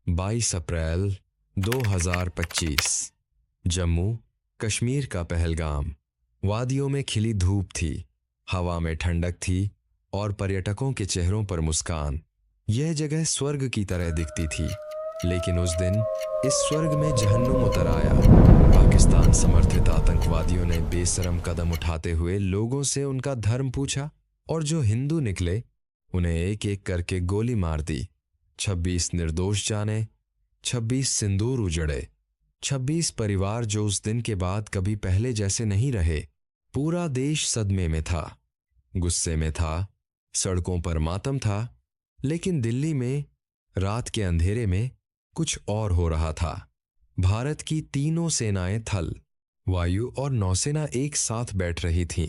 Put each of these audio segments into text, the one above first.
22 अप्रैल 2025। जम्मू कश्मीर का पहलगाम। वादियों में खिली धूप थी, हवा में ठंडक थी और पर्यटकों के चेहरों पर मुस्कान। यह जगह स्वर्ग की तरह दिखती थी, लेकिन उस दिन इस स्वर्ग में जहन्नुम उतर आया। पाकिस्तान समर्थित आतंकवादियों ने बेशरम कदम उठाते हुए लोगों से उनका धर्म पूछा और जो हिंदू निकले उन्हें एक एक करके गोली मार दी। 26 निर्दोष जाने, 26 सिंदूर उजड़े, 26 परिवार जो उस दिन के बाद कभी पहले जैसे नहीं रहे। पूरा देश सदमे में था, गुस्से में था, सड़कों पर मातम था, लेकिन दिल्ली में रात के अंधेरे में कुछ और हो रहा था। भारत की तीनों सेनाएं थल, वायु और नौसेना एक साथ बैठ रही थीं।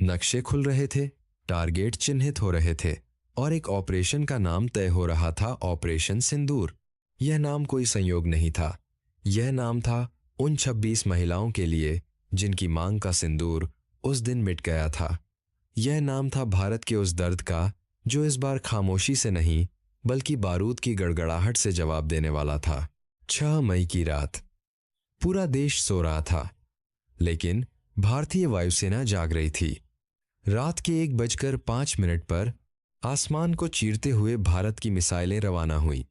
नक्शे खुल रहे थे, टारगेट चिन्हित हो रहे थे और एक ऑपरेशन का नाम तय हो रहा था, ऑपरेशन सिंदूर। यह नाम कोई संयोग नहीं था, यह नाम था उन 26 महिलाओं के लिए जिनकी मांग का सिंदूर उस दिन मिट गया था। यह नाम था भारत के उस दर्द का जो इस बार खामोशी से नहीं बल्कि बारूद की गड़गड़ाहट से जवाब देने वाला था। 6 मई की रात। पूरा देश सो रहा था, लेकिन भारतीय वायुसेना जाग रही थी। रात के 1:05 पर आसमान को चीरते हुए भारत की मिसाइलें रवाना हुई।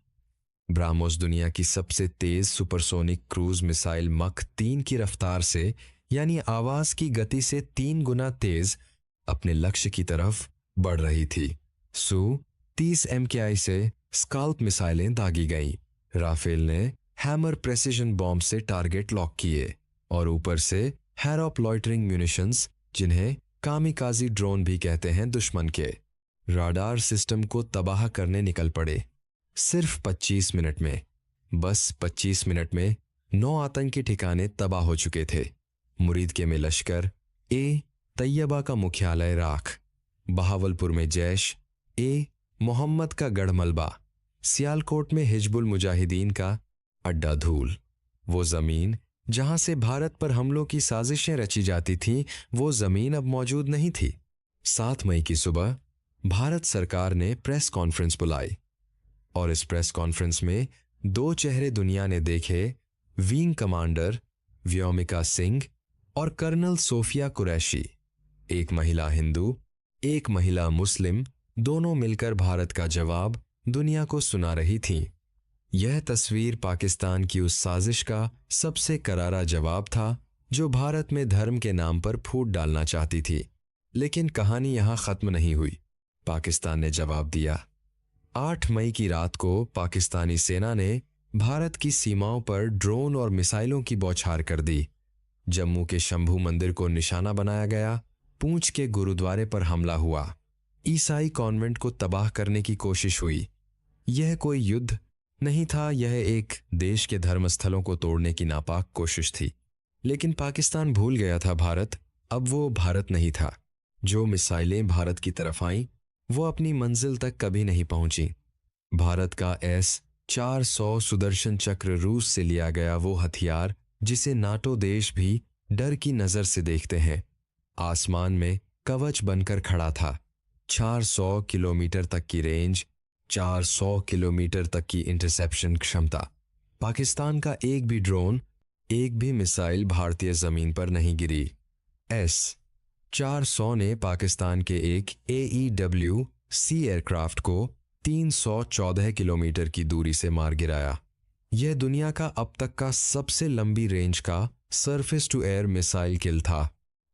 ब्राह्मोस दुनिया की सबसे तेज सुपरसोनिक क्रूज मिसाइल मख 3 की रफ्तार से, यानी आवाज की गति से 3 गुना तेज, अपने लक्ष्य की तरफ बढ़ रही थी। Su-30 MKI से स्काल्प मिसाइलें दागी गईं। राफेल ने हैमर प्रेसिजन बॉम्ब से टारगेट लॉक किए और ऊपर से हैरोप लॉइटरिंग म्यूनिशंस, जिन्हें कामिकाजी ड्रोन भी कहते हैं, दुश्मन के राडार सिस्टम को तबाह करने निकल पड़े। सिर्फ 25 मिनट में, बस 25 मिनट में 9 आतंकी ठिकाने तबाह हो चुके थे। मुरीदके में लश्कर ए, तैयबा का मुख्यालय राख, बहावलपुर में जैश ए मोहम्मद का गढ़ मलबा, सियालकोट में हिजबुल मुजाहिदीन का अड्डा धूल। वो जमीन जहां से भारत पर हमलों की साजिशें रची जाती थीं, वो जमीन अब मौजूद नहीं थी। 7 मई की सुबह भारत सरकार ने प्रेस कॉन्फ्रेंस बुलाई और इस प्रेस कॉन्फ्रेंस में 2 चेहरे दुनिया ने देखे, विंग कमांडर व्योमिका सिंह और कर्नल सोफिया कुरैशी। एक महिला हिंदू, एक महिला मुस्लिम, दोनों मिलकर भारत का जवाब दुनिया को सुना रही थीं। यह तस्वीर पाकिस्तान की उस साजिश का सबसे करारा जवाब था जो भारत में धर्म के नाम पर फूट डालना चाहती थी। लेकिन कहानी यहां खत्म नहीं हुई। पाकिस्तान ने जवाब दिया। 8 मई की रात को पाकिस्तानी सेना ने भारत की सीमाओं पर ड्रोन और मिसाइलों की बौछार कर दी। जम्मू के शंभू मंदिर को निशाना बनाया गया, पूंछ के गुरुद्वारे पर हमला हुआ, ईसाई कॉन्वेंट को तबाह करने की कोशिश हुई। यह कोई युद्ध नहीं था, यह एक देश के धर्मस्थलों को तोड़ने की नापाक कोशिश थी। लेकिन पाकिस्तान भूल गया था भारत अब वो भारत नहीं था। जो मिसाइलें भारत की तरफ आईं, वो अपनी मंजिल तक कभी नहीं पहुंची। भारत का S-400 सुदर्शन चक्र, रूस से लिया गया वो हथियार जिसे नाटो देश भी डर की नजर से देखते हैं, आसमान में कवच बनकर खड़ा था। 400 किलोमीटर तक की रेंज, 400 किलोमीटर तक की इंटरसेप्शन क्षमता। पाकिस्तान का एक भी ड्रोन, एक भी मिसाइल भारतीय जमीन पर नहीं गिरी। S-400 ने पाकिस्तान के एक AEW-C एयरक्राफ्ट को 314 किलोमीटर की दूरी से मार गिराया। यह दुनिया का अब तक का सबसे लंबी रेंज का सरफेस टू एयर मिसाइल किल था।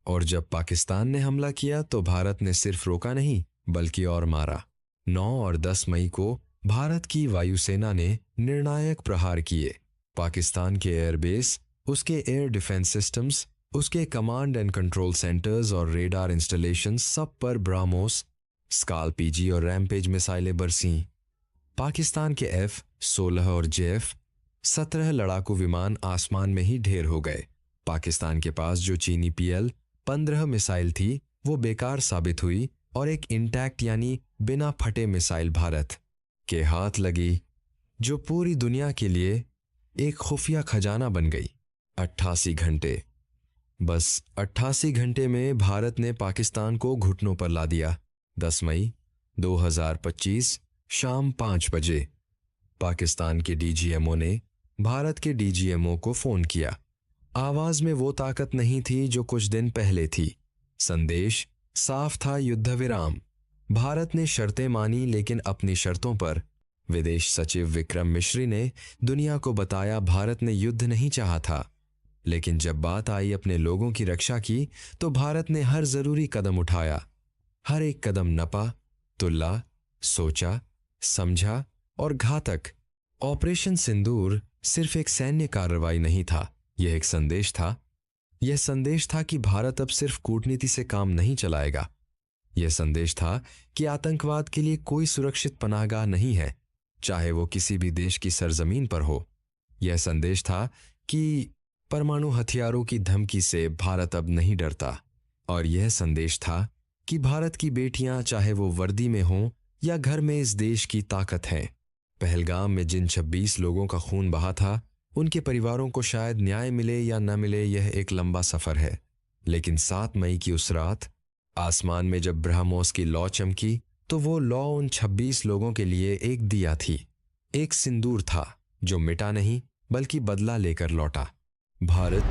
और जब पाकिस्तान ने हमला किया तो भारत ने सिर्फ रोका नहीं बल्कि और मारा। 9 और 10 मई को भारत की वायुसेना ने निर्णायक प्रहार किए। पाकिस्तान के एयरबेस, उसके एयर डिफेंस सिस्टम्स, उसके कमांड एंड कंट्रोल सेंटर्स और रेडार इंस्टॉलेशन, सब पर ब्राह्मोस, स्काल्प PG और रैम्पेज मिसाइलें बरसीं। पाकिस्तान के F-16 और JF-17 लड़ाकू विमान आसमान में ही ढेर हो गए। पाकिस्तान के पास जो चीनी PL-15 मिसाइल थी वो बेकार साबित हुई और एक इंटैक्ट यानी बिना फटे मिसाइल भारत के हाथ लगी, जो पूरी दुनिया के लिए एक खुफिया खजाना बन गई। 88 घंटे, बस 88 घंटे में भारत ने पाकिस्तान को घुटनों पर ला दिया। 10 मई 2025 शाम 5 बजे पाकिस्तान के डीजीएमओ ने भारत के डीजीएमओ को फोन किया। आवाज में वो ताकत नहीं थी जो कुछ दिन पहले थी। संदेश साफ था, युद्ध विराम। भारत ने शर्तें मानी, लेकिन अपनी शर्तों पर। विदेश सचिव विक्रम मिश्री ने दुनिया को बताया भारत ने युद्ध नहीं चाहा था, लेकिन जब बात आई अपने लोगों की रक्षा की तो भारत ने हर जरूरी कदम उठाया। हर एक कदम नपा, तुल्ला, सोचा, समझा और घातक। ऑपरेशन सिंदूर सिर्फ एक सैन्य कार्रवाई नहीं था, यह एक संदेश था। यह संदेश था कि भारत अब सिर्फ कूटनीति से काम नहीं चलाएगा। यह संदेश था कि आतंकवाद के लिए कोई सुरक्षित पनाहगाह नहीं है, चाहे वो किसी भी देश की सरजमीन पर हो। यह संदेश था कि परमाणु हथियारों की धमकी से भारत अब नहीं डरता। और यह संदेश था कि भारत की बेटियां, चाहे वो वर्दी में हों या घर में, इस देश की ताकत हैं। पहलगाम में जिन 26 लोगों का खून बहा था, उनके परिवारों को शायद न्याय मिले या न मिले, यह एक लंबा सफर है। लेकिन 7 मई की उस रात आसमान में जब ब्रह्मोस की लौ चमकी, तो वो लौ उन 26 लोगों के लिए एक दिया थी, एक सिंदूर था जो मिटा नहीं बल्कि बदला लेकर लौटा। भारत